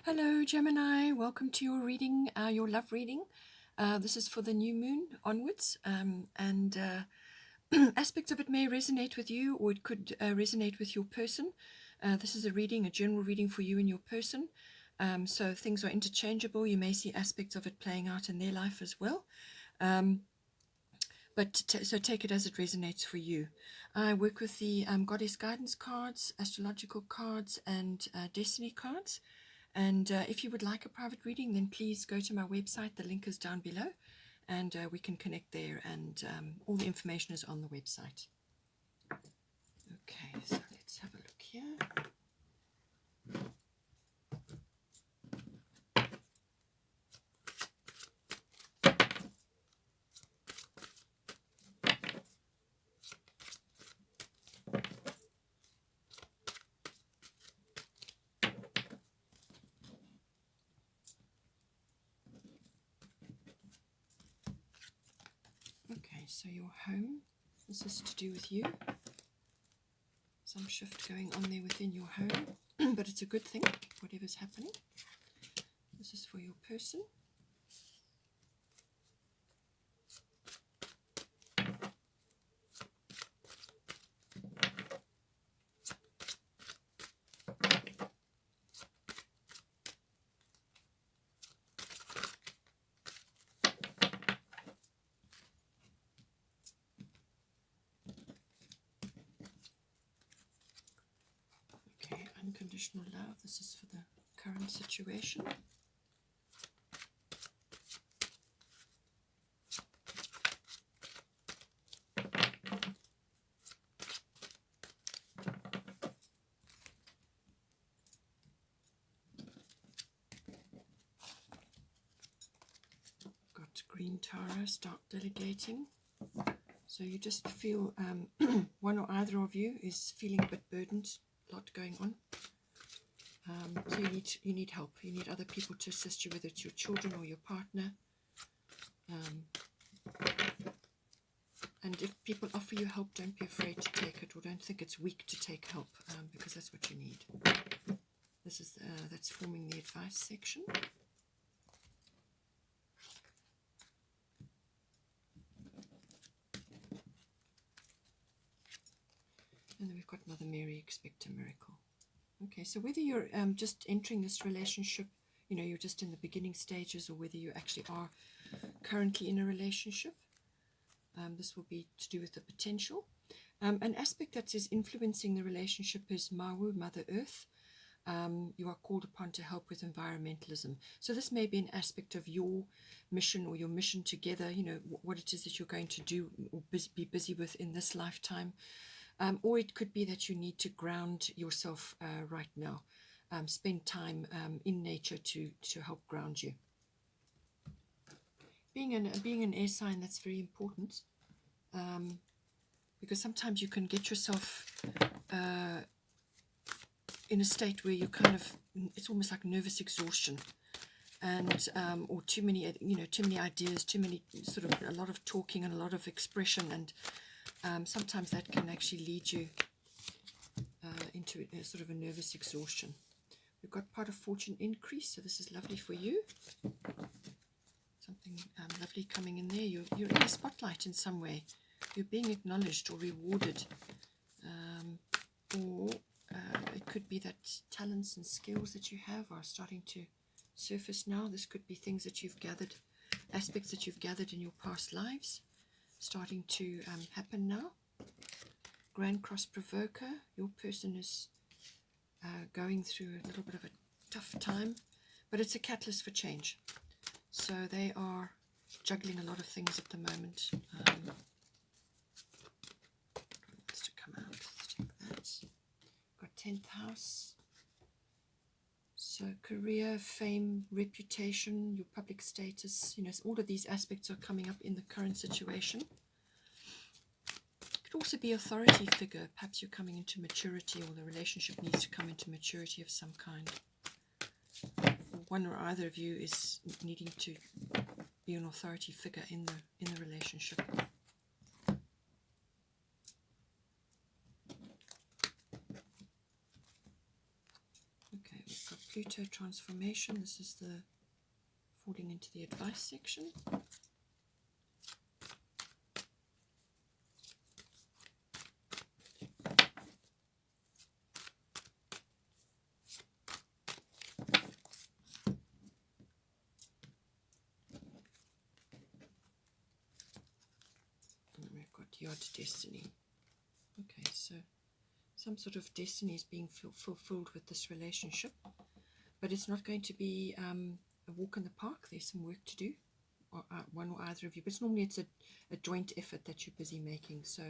Hello Gemini, welcome to your reading, your love reading. This is for the new moon onwards, and aspects of it may resonate with you, or it could resonate with your person. This is a reading, a general reading for you and your person. So things are interchangeable. You may see aspects of it playing out in their life as well. So take it as it resonates for you. I work with the Goddess Guidance cards, astrological cards, and destiny cards. And if you would like a private reading, then please go to my website. The link is down below, and we can connect there. And all the information is on the website. Okay, so let's have a look here. Okay, so your home, this is to do with you. Some shift going on there within your home, but it's a good thing, whatever's happening. This is for your person. Unconditional love. This is for the current situation. Got Green Tara, start delegating. So you just feel one or either of you is feeling a bit burdened, a lot going on. So you need help. You need other people to assist you, whether it's your children or your partner. And if people offer you help, don't be afraid to take it, or don't think it's weak to take help, because that's what you need. This is that's forming the advice section. And then we've got Mother Mary, expect a miracle. Okay, so whether you're just entering this relationship, you're just in the beginning stages, or whether you actually are currently in a relationship, this will be to do with the potential. An aspect that is influencing the relationship is Mawu, Mother Earth. You are called upon to help with environmentalism. So this may be an aspect of your mission, or your mission together, what it is that you're going to do or be busy with in this lifetime. Or it could be that you need to ground yourself right now. Spend time in nature to help ground you. Being an air sign, that's very important, because sometimes you can get yourself in a state where you it's almost like nervous exhaustion, and or too many ideas, a lot of talking and a lot of expression, and sometimes that can actually lead you into a sort of a nervous exhaustion. We've got part of fortune increase, so this is lovely for you. Something lovely coming in there. You're in the spotlight in some way. You're being acknowledged or rewarded, or it could be that talents and skills that you have are starting to surface now. This could be things that you've gathered, aspects that you've gathered in your past lives, starting to happen now. Grand Cross Provoker, your person is going through a little bit of a tough time, but it's a catalyst for change. So they are juggling a lot of things at the moment. What's to come out? Let's take that. Got 10th house. So career, fame, reputation, your public status, all of these aspects are coming up in the current situation. It could also be authority figure. Perhaps you're coming into maturity, or the relationship needs to come into maturity of some kind. One or either of you is needing to be an authority figure in the relationship. Okay, we've got Pluto transformation. This is the falling into the advice section. And we've got Yod Destiny. Okay, so some sort of destiny is being fulfilled with this relationship, but it's not going to be a walk in the park. There's some work to do, or one or either of you, but normally it's a joint effort that you're busy making. So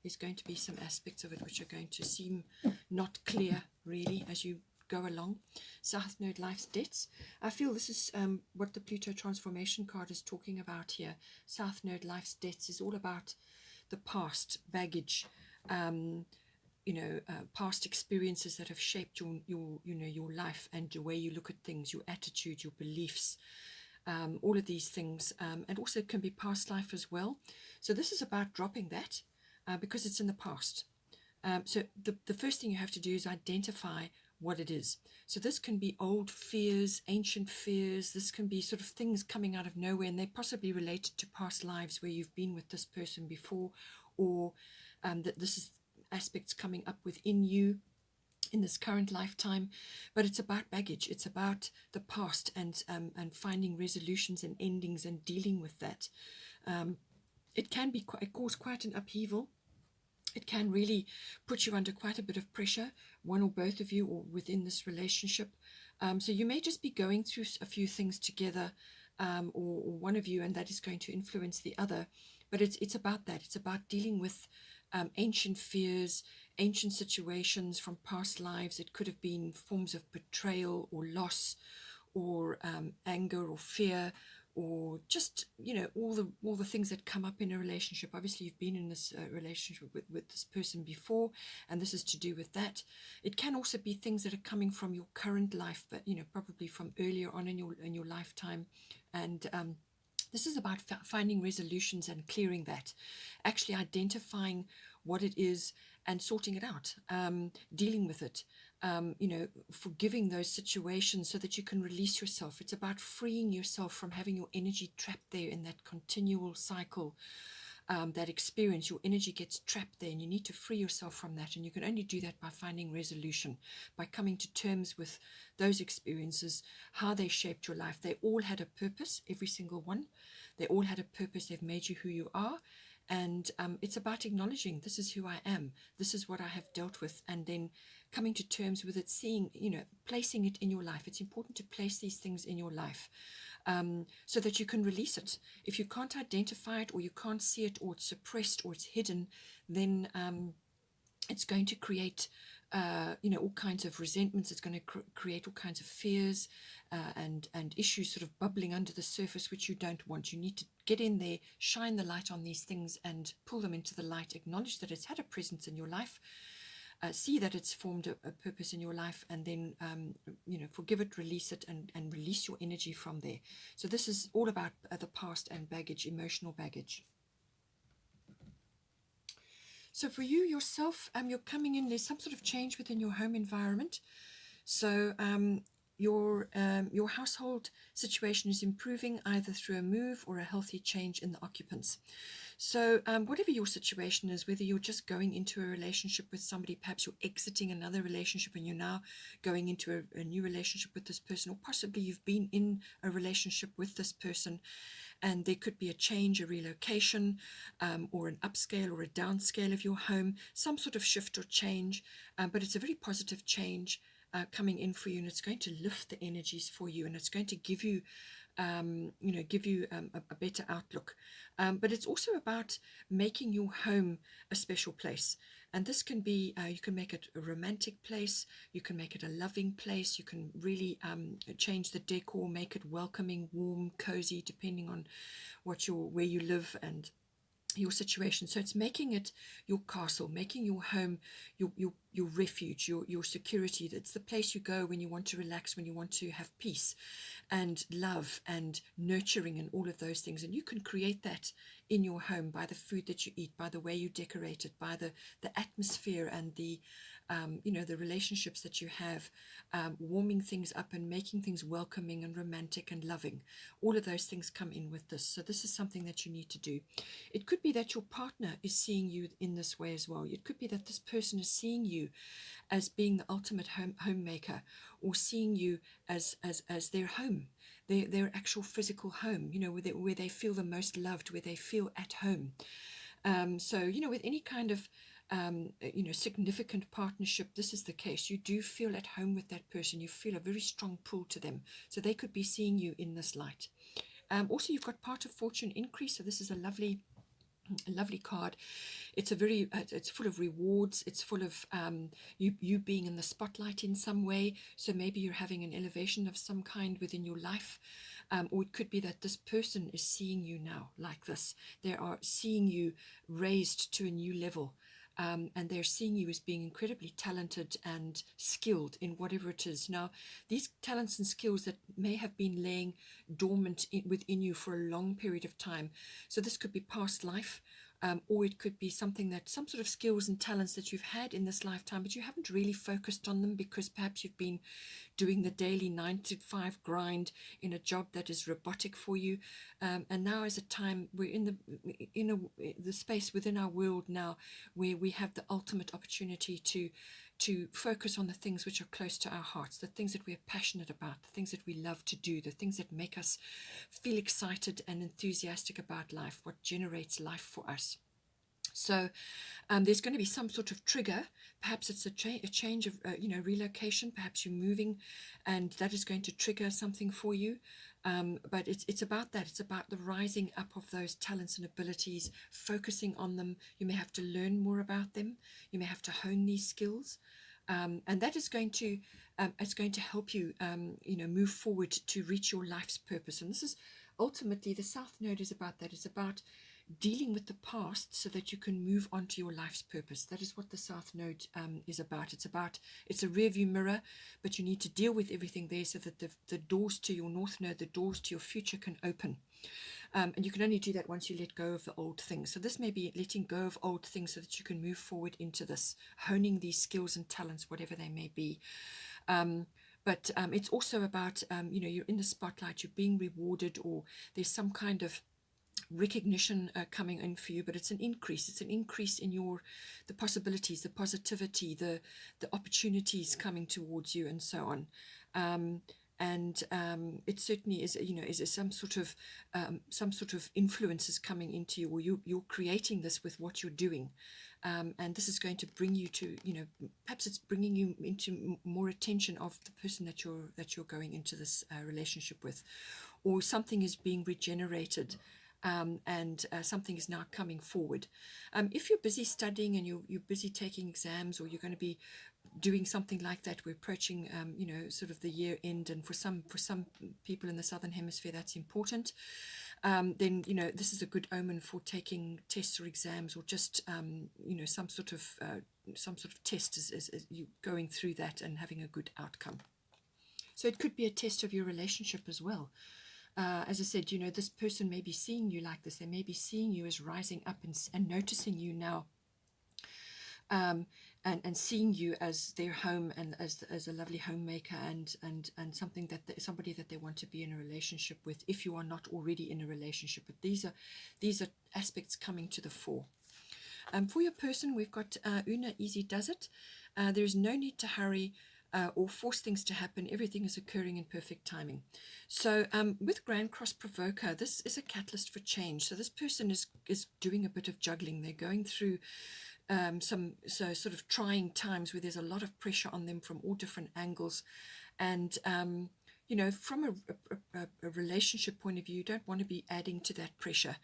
there's going to be some aspects of it which are going to seem not clear really as you go along. South Node, life's debts. I feel this is what the Pluto transformation card is talking about here. South Node, life's debts is all about the past, baggage, past experiences that have shaped your life and the way you look at things, your attitude, your beliefs, all of these things, and also it can be past life as well. So this is about dropping that because it's in the past. So the first thing you have to do is identify what it is. So this can be old fears, ancient fears. This can be sort of things coming out of nowhere, and they're possibly related to past lives where you've been with this person before, or that this is aspects coming up within you in this current lifetime. But it's about baggage. It's about the past and finding resolutions and endings and dealing with that. It can be cause quite an upheaval. It can really put you under quite a bit of pressure, one or both of you, or within this relationship. So you may just be going through a few things together, or one of you, and that is going to influence the other. But it's about that. It's about dealing with ancient fears, ancient situations from past lives. It could have been forms of betrayal or loss, or anger or fear, or just all the things that come up in a relationship. Obviously you've been in this relationship with this person before, and this is to do with that. It can also be things that are coming from your current life, but probably from earlier on in your lifetime. And this is about finding resolutions and clearing that, actually identifying what it is and sorting it out, dealing with it, forgiving those situations so that you can release yourself. It's about freeing yourself from having your energy trapped there in that continual cycle, that experience. Your energy gets trapped there, and you need to free yourself from that. And you can only do that by finding resolution, by coming to terms with those experiences, how they shaped your life. They all had a purpose, every single one. They all had a purpose. They've made you who you are. And it's about acknowledging, this is who I am, this is what I have dealt with, and then coming to terms with it, seeing, placing it in your life. It's important to place these things in your life so that you can release it. If you can't identify it, or you can't see it, or it's suppressed, or it's hidden, then it's going to create all kinds of resentments. It's going to create all kinds of fears and issues sort of bubbling under the surface, which you don't want. You need to get in there, shine the light on these things and pull them into the light. Acknowledge that it's had a presence in your life, see that it's formed a purpose in your life, and then forgive it, release it, and release your energy from there. So this is all about the past and baggage, emotional baggage. So for you yourself, you're coming in, there's some sort of change within your home environment. So your household situation is improving either through a move or a healthy change in the occupants. So whatever your situation is, whether you're just going into a relationship with somebody, perhaps you're exiting another relationship and you're now going into a new relationship with this person, or possibly you've been in a relationship with this person and there could be a change, a relocation, or an upscale or a downscale of your home, some sort of shift or change, but it's a very positive change coming in for you, and it's going to lift the energies for you, and it's going to give you a better outlook. But it's also about making your home a special place. And this can be, you can make it a romantic place, you can make it a loving place, you can really change the decor, make it welcoming, warm, cozy, depending on where you live and your situation. So it's making it your castle, making your home your refuge, your security. It's the place you go when you want to relax, when you want to have peace and love and nurturing and all of those things. And you can create that in your home by the food that you eat, by the way you decorate it, by the atmosphere and the you know, the relationships that you have, warming things up and making things welcoming and romantic and loving. All of those things come in with this. So this is something that you need to do. It could be that your partner is seeing you in this way as well. It could be that this person is seeing you as being the ultimate homemaker, or seeing you as their home, their actual physical home, you know, where they feel the most loved, where they feel at home. So, you know, with any kind of you know, significant partnership, this is the case. You do feel at home with that person. You feel a very strong pull to them. So they could be seeing you in this light. Also, you've got part of fortune increase. So this is a lovely card. It's a very it's full of rewards. It's full of you being in the spotlight in some way. So maybe you're having an elevation of some kind within your life. Or it could be that this person is seeing you now like this. They are seeing you raised to a new level. And they're seeing you as being incredibly talented and skilled in whatever it is. Now, these talents and skills that may have been laying dormant within you for a long period of time. So this could be past life, or it could be some sort of skills and talents that you've had in this lifetime, but you haven't really focused on them because perhaps you've been doing the daily 9 to 5 grind in a job that is robotic for you. And now is a time, we're in the space within our world now where we have the ultimate opportunity to focus on the things which are close to our hearts, the things that we're passionate about, the things that we love to do, the things that make us feel excited and enthusiastic about life, what generates life for us. So there's going to be some sort of trigger. Perhaps it's a change of, you know, relocation. Perhaps you're moving, and that is going to trigger something for you. But it's about that. It's about the rising up of those talents and abilities, focusing on them. You may have to learn more about them. You may have to hone these skills. And that is going to it's going to help you, you know, move forward to reach your life's purpose. And this is ultimately, the South Node is about that. It's about dealing with the past so that you can move on to your life's purpose. That is what the South Node is about. It's a rear view mirror, but you need to deal with everything there so that the doors to your North Node, the doors to your future can open. And you can only do that once you let go of the old things. So this may be letting go of old things so that you can move forward into this, honing these skills and talents, whatever they may be. But it's also about, you know, you're in the spotlight, you're being rewarded, or there's some kind of recognition coming in for you, but it's an increase in the possibilities, the positivity, the opportunities coming towards you, and so on. And it certainly is, you know, is some sort of influences coming into you, or you're creating this with what you're doing. And this is going to bring you to, you know, perhaps it's bringing you into more attention of the person that you're going into this relationship with, or something is being regenerated. And something is now coming forward. If you're busy studying and you're busy taking exams, or you're going to be doing something like that, we're approaching, you know, sort of the year end, and for some people in the Southern Hemisphere that's important. Then, you know, this is a good omen for taking tests or exams, or just you know, some sort of test as you going through that and having a good outcome. So it could be a test of your relationship as well. As I said, you know, this person may be seeing you like this. They may be seeing you as rising up and noticing you now, and seeing you as their home, and as a lovely homemaker, and something somebody that they want to be in a relationship with, if you are not already in a relationship. But these are aspects coming to the fore. For your person, we've got Una Easy Does It. There is no need to hurry or force things to happen. Everything is occurring in perfect timing. So with Grand Cross Provoker, this is a catalyst for change. So this person is doing a bit of juggling. They're going through some sort of trying times where there's a lot of pressure on them from all different angles. And you know, from a relationship point of view, you don't want to be adding to that pressure.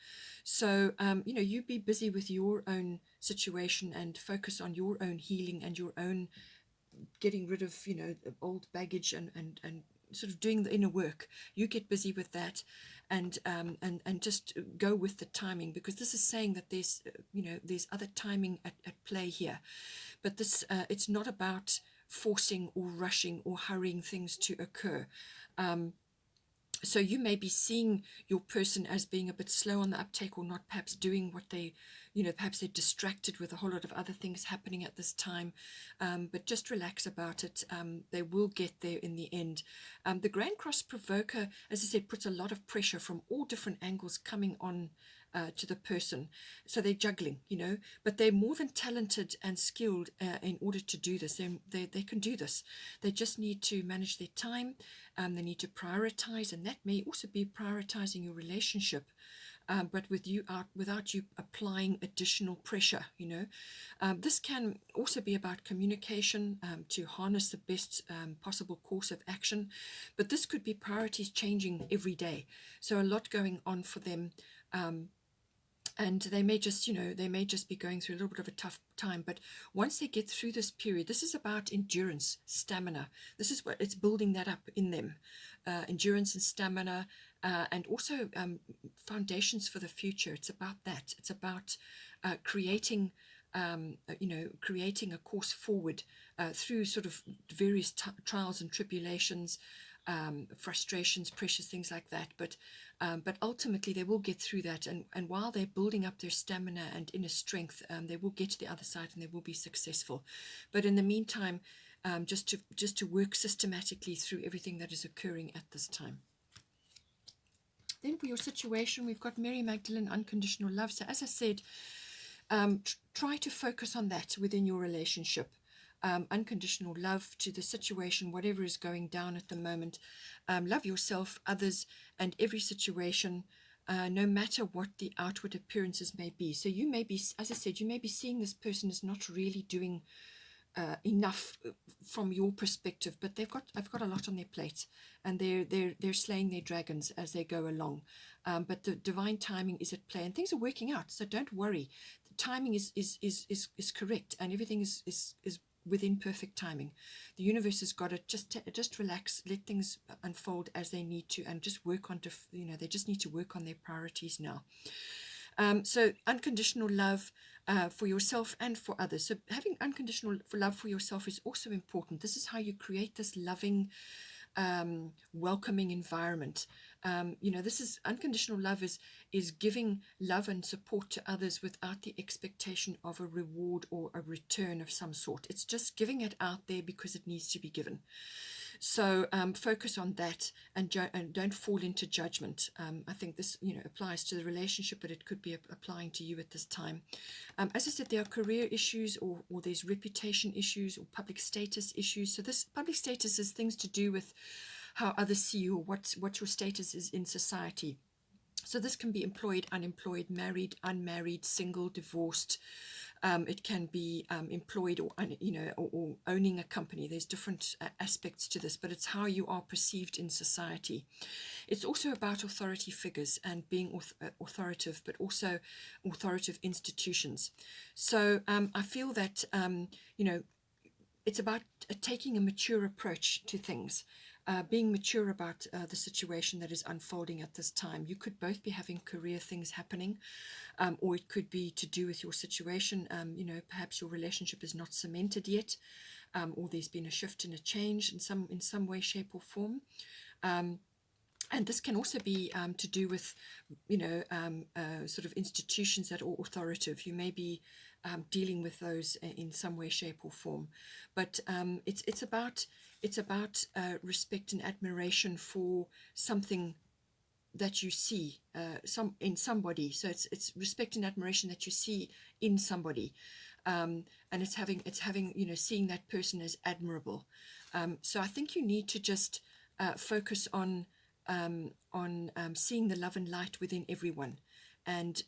So you know, you be busy with your own situation and focus on your own healing and your own getting rid of, you know, old baggage, and sort of doing the inner work. You get busy with that, and just go with the timing, because this is saying that there's, you know, there's other timing at play here. But this it's not about forcing or rushing or hurrying things to occur. So you may be seeing your person as being a bit slow on the uptake, or not perhaps doing what they perhaps they're distracted with a whole lot of other things happening at this time, but just relax about it. They will get there in the end. The Grand Cross Provoker, as I said, puts a lot of pressure from all different angles coming on to the person. So they're juggling, but they're more than talented and skilled in order to do this. They can do this. They just need to manage their time. They need to prioritize, and that may also be prioritizing your relationship. But without you applying additional pressure, this can also be about communication, to harness the best possible course of action. But this could be priorities changing every day. So a lot going on for them. And they may just be going through a little bit of a tough time. But once they get through this period, this is about endurance, stamina. This is what it's building that up in them, endurance and stamina, and also foundations for the future. It's about that. It's about creating a course forward through sort of various trials and tribulations, frustrations, pressures, things like that. But ultimately they will get through that, and while they're building up their stamina and inner strength, they will get to the other side and they will be successful. But in the meantime, just to work systematically through everything that is occurring at this time. Then for your situation, we've got Mary Magdalene, unconditional love. So as I said, try to focus on that within your relationship. Unconditional love to the situation, whatever is going down at the moment. Love yourself, others, and every situation, no matter what the outward appearances may be. So you may be, as I said, you may be seeing this person is not really doing enough from your perspective, but I've got a lot on their plate, and they're slaying their dragons as they go along. But the divine timing is at play, and things are working out. So don't worry. The timing is correct, and everything is within perfect timing. The universe has got it. Just relax, let things unfold as they need to, and just work on they just need to work on their priorities now. So unconditional love for yourself and for others. So having unconditional love for yourself is also important. This is how you create this loving, welcoming environment. This is unconditional love is giving love and support to others without the expectation of a reward or a return of some sort. It's just giving it out there because it needs to be given. So focus on that, and don't fall into judgment. I think this applies to the relationship, but it could be applying to you at this time. As I said, there are career issues, or there's reputation issues, or public status issues. So this public status is things to do with how others see you, or what your status is in society. So this can be employed, unemployed, married, unmarried, single, divorced. It can be employed, or owning a company. There's different aspects to this, but it's how you are perceived in society. It's also about authority figures and being authoritative, but also authoritative institutions. So I feel that it's about taking a mature approach to things. Being mature about the situation that is unfolding at this time. You could both be having career things happening, or it could be to do with your situation. Perhaps your relationship is not cemented yet, or there's been a shift and a change in some way, shape, or form. And this can also be to do with, sort of institutions that are authoritative. You may be dealing with those in some way, shape, or form. But it's about respect and admiration for something that you see in somebody. So it's respect and admiration that you see in somebody, and it's having seeing that person as admirable. So I think you need to just focus on seeing the love and light within everyone, and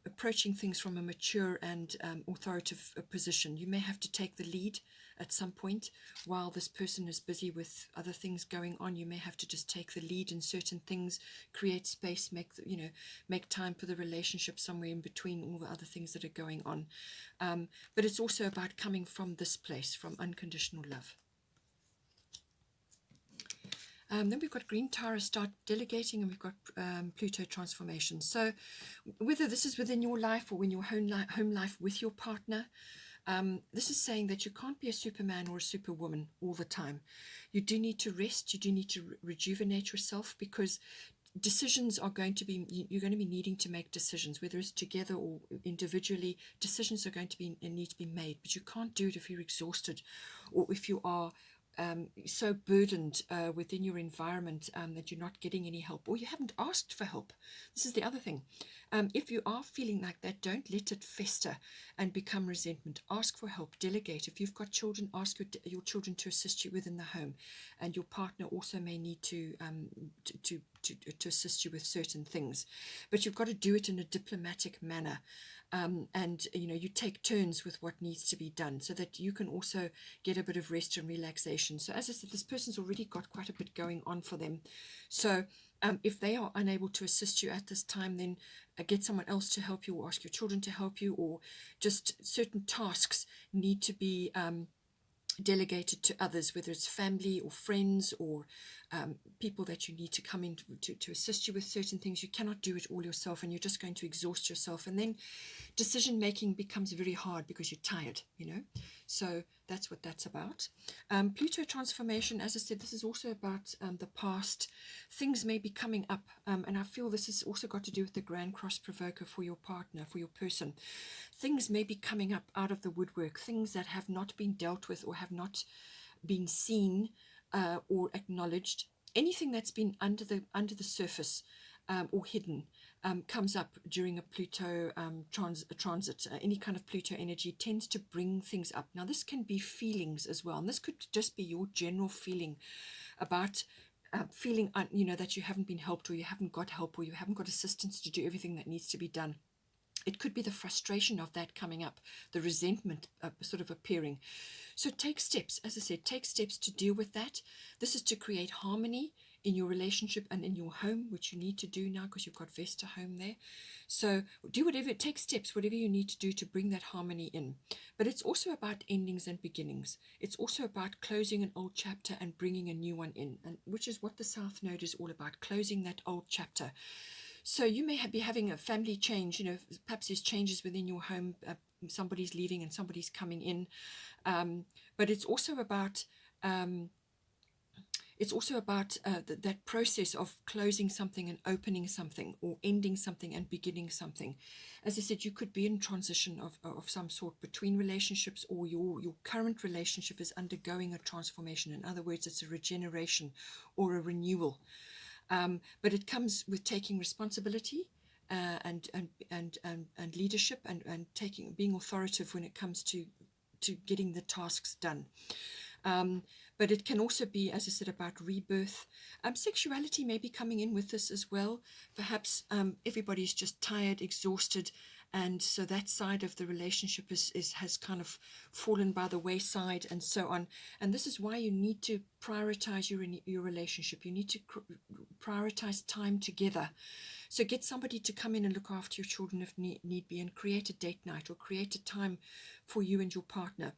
approaching things from a mature and authoritative position. You may have to take the lead at some point while this person is busy with other things going on. You may have to just take the lead in certain things, create space, make time for the relationship somewhere in between all the other things that are going on. But it's also about coming from this place, from unconditional love. Then we've got Green Tara, start delegating, and we've got Pluto transformation. So whether this is within your life or in your home life with your partner, this is saying that you can't be a superman or a superwoman all the time. You do need to rest. You do need to rejuvenate yourself, because decisions are going to be, you're going to be needing to make decisions, whether it's together or individually. Decisions are going to be need to be made, but you can't do it if you're exhausted, or if you are so burdened within your environment that you're not getting any help, or you haven't asked for help. This is the other thing. If you are feeling like that, don't let it fester and become resentment. Ask for help, delegate. If you've got children, ask your children to assist you within the home, and your partner also may need to assist you with certain things. But you've got to do it in a diplomatic manner. And you take turns with what needs to be done, so that you can also get a bit of rest and relaxation. So as I said, this person's already got quite a bit going on for them. So if they are unable to assist you at this time, then get someone else to help you, or ask your children to help you, or just certain tasks need to be delegated to others, whether it's family or friends, or people that you need to come in to assist you with certain things. You cannot do it all yourself, and you're just going to exhaust yourself, and then decision making becomes very hard because you're tired, so that's what that's about. Pluto transformation, as I said, this is also about the past. Things may be coming up, and I feel this has also got to do with the Grand Cross Provoker for your partner, for your person. Things may be coming up out of the woodwork, things that have not been dealt with or have not been seen or acknowledged. Anything that's been under the surface or hidden comes up during a Pluto transit. Any kind of Pluto energy tends to bring things up. Now, this can be feelings as well, and this could just be your general feeling about feeling that you haven't been helped, or you haven't got help, or you haven't got assistance to do everything that needs to be done. It could be the frustration of that coming up, the resentment sort of appearing. So take steps, as I said, take steps to deal with that. This is to create harmony in your relationship and in your home, which you need to do now because you've got Vesta home there. So do whatever, take steps, whatever you need to do to bring that harmony in. But it's also about endings and beginnings. It's also about closing an old chapter and bringing a new one in, and which is what the South Node is all about, closing that old chapter. So you may be having a family change, perhaps there's changes within your home, somebody's leaving and somebody's coming in. But it's also about that process of closing something and opening something, or ending something and beginning something. As I said, you could be in transition of some sort between relationships, or your current relationship is undergoing a transformation. In other words, it's a regeneration or a renewal. But it comes with taking responsibility and leadership and being authoritative when it comes to getting the tasks done. But it can also be, as I said, about rebirth. Sexuality may be coming in with this as well. Perhaps everybody's just tired, exhausted, and so that side of the relationship has kind of fallen by the wayside, and so on. And this is why you need to prioritize your relationship. You need to prioritize time together. So get somebody to come in and look after your children if need be, and create a date night, or create a time for you and your partner.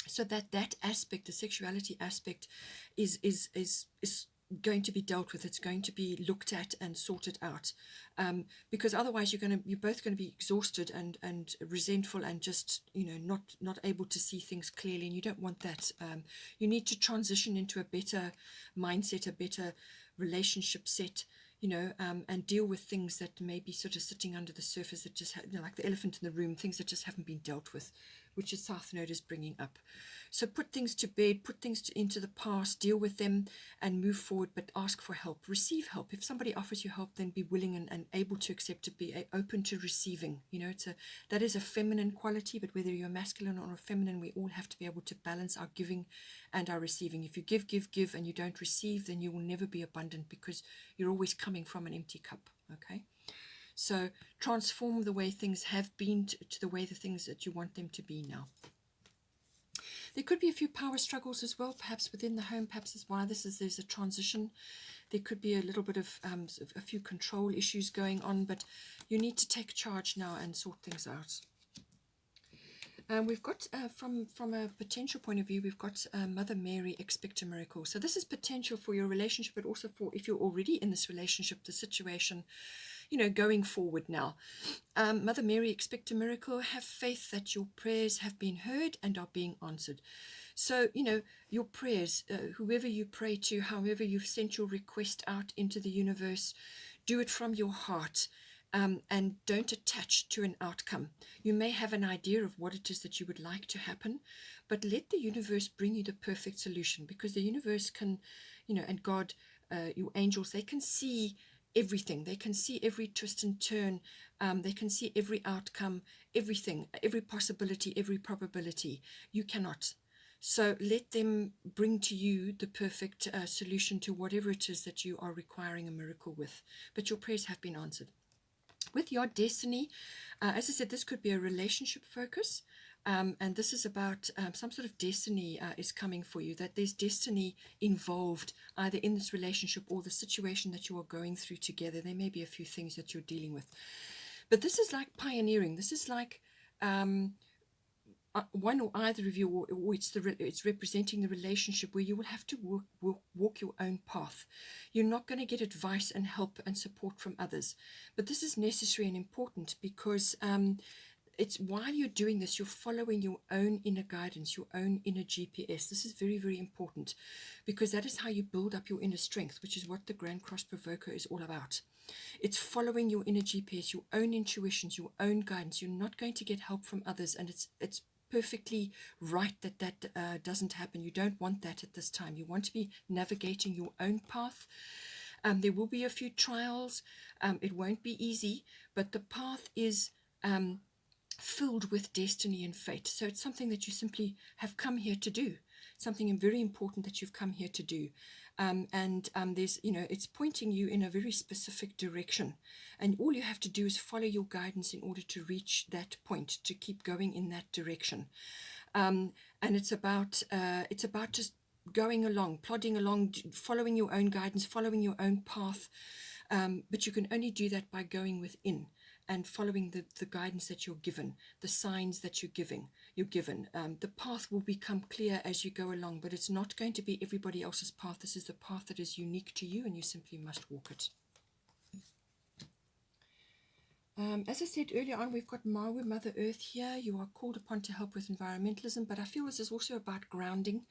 So that aspect, the sexuality aspect, is going to be dealt with. It's going to be looked at and sorted out, because otherwise you're both going to be exhausted and resentful, and just not able to see things clearly, and you don't want that. You need to transition into a better mindset, a better relationship set, and deal with things that may be sort of sitting under the surface, that just like the elephant in the room, things that just haven't been dealt with, which the South Node is bringing up. So put things to bed, put things into the past, deal with them and move forward, but ask for help, receive help. If somebody offers you help, then be willing and able to accept it, be open to receiving. That is a feminine quality, but whether you're masculine or a feminine, we all have to be able to balance our giving and our receiving. If you give, and you don't receive, then you will never be abundant, because you're always coming from an empty cup, okay? So transform the way things have been to the way the things that you want them to be now. There could be a few power struggles as well, perhaps within the home. Perhaps that's why there's a transition. There could be a little bit of a few control issues going on, but you need to take charge now and sort things out. We've got, from a potential point of view, we've got Mother Mary, expect a miracle. So this is potential for your relationship, but also for, if you're already in this relationship, the situation, going forward now. Mother Mary, expect a miracle. Have faith that your prayers have been heard and are being answered. So, your prayers, whoever you pray to, however you've sent your request out into the universe, do it from your heart. And don't attach to an outcome. You may have an idea of what it is that you would like to happen, but let the universe bring you the perfect solution, because the universe can, and God, your angels, they can see everything. They can see every twist and turn. They can see every outcome, everything, every possibility, every probability. You cannot. So let them bring to you the perfect solution to whatever it is that you are requiring a miracle with. But your prayers have been answered. With your destiny, as I said, this could be a relationship focus, and this is about some sort of destiny is coming for you, that there's destiny involved either in this relationship or the situation that you are going through together. There may be a few things that you're dealing with. But this is like pioneering. This is like one or either of you, or it's representing the relationship where you will have to walk your own path. You're not going to get advice and help and support from others, but this is necessary and important, because it's while you're doing this, you're following your own inner guidance, your own inner GPS. This is very, very important, because that is how you build up your inner strength, which is what the Grand Cross Provoker is all about. It's following your inner GPS, your own intuitions, your own guidance. You're not going to get help from others, and it's perfectly right that doesn't happen. You don't want that at this time. You want to be navigating your own path. There will be a few trials. It won't be easy, but the path is filled with destiny and fate. So it's something that you simply have come here to do, something very important that you've come here to do. There's, it's pointing you in a very specific direction, and all you have to do is follow your guidance in order to reach that point, to keep going in that direction. And it's about just going along, plodding along, following your own guidance, following your own path. But you can only do that by going within and following the guidance that you're given, the signs that you're given. The path will become clear as you go along, but it's not going to be everybody else's path. This is the path that is unique to you, and you simply must walk it. As I said earlier on, we've got Maui, Mother Earth here. You are called upon to help with environmentalism, but I feel this is also about grounding.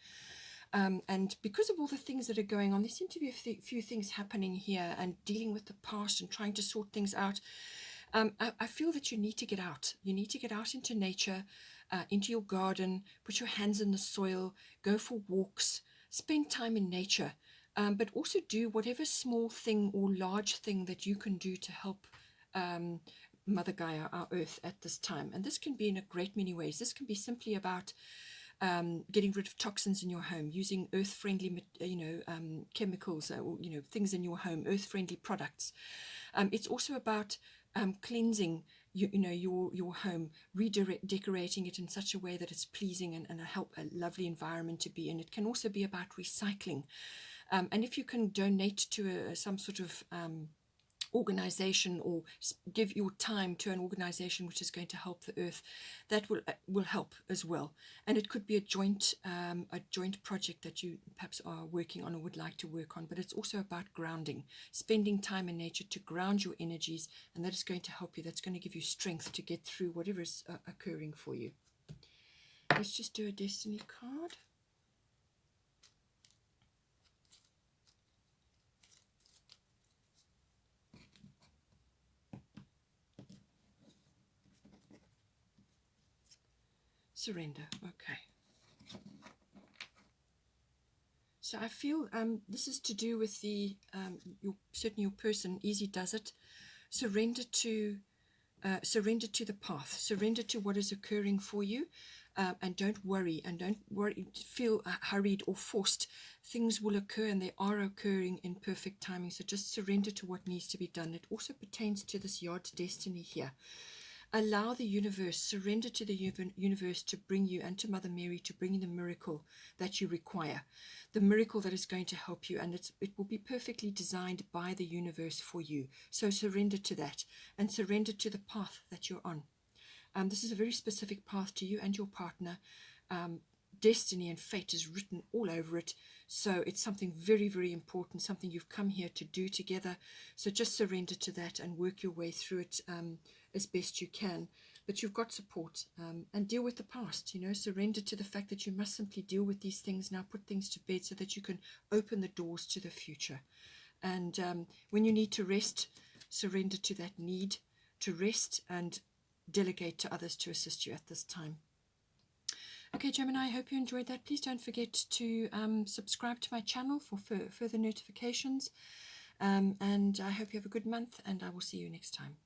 And because of all the things that are going on, there seem to be a few things happening here, and dealing with the past and trying to sort things out. I feel that you need to get out. You need to get out into nature, into your garden, put your hands in the soil, go for walks, spend time in nature, but also do whatever small thing or large thing that you can do to help Mother Gaia, our Earth, at this time. And this can be in a great many ways. This can be simply about getting rid of toxins in your home, using earth-friendly, chemicals, or things in your home, earth-friendly products. It's also about cleansing your home, decorating it in such a way that it's pleasing and a lovely environment to be in. It can also be about recycling, and if you can donate to some sort of organization, or give your time to an organization which is going to help the earth, that will help as well. And it could be a joint project that you perhaps are working on or would like to work on. But it's also about grounding, spending time in nature to ground your energies, and that is going to help you. That's going to give you strength to get through whatever is occurring for you. Let's just do a destiny card. Surrender. Okay. So I feel this is to do with the your person. Easy does it. Surrender to the path. Surrender to what is occurring for you, and don't worry. Feel hurried or forced. Things will occur, and they are occurring in perfect timing. So just surrender to what needs to be done. It also pertains to this yard destiny here. Allow the universe, surrender to the universe to bring you, and to Mother Mary to bring you the miracle that you require, the miracle that is going to help you, and it will be perfectly designed by the universe for you. So surrender to that, and surrender to the path that you're on. This is a very specific path to you and your partner. Destiny and fate is written all over it. So it's something very, very important, something you've come here to do together. So just surrender to that and work your way through it as best you can. but you've got support, and deal with the past, surrender to the fact that you must simply deal with these things now, put things to bed so that you can open the doors to the future. And when you need to rest, surrender to that need to rest and delegate to others to assist you at this time. Okay, Gemini, I hope you enjoyed that. Please don't forget to subscribe to my channel for further notifications. And I hope you have a good month, and I will see you next time.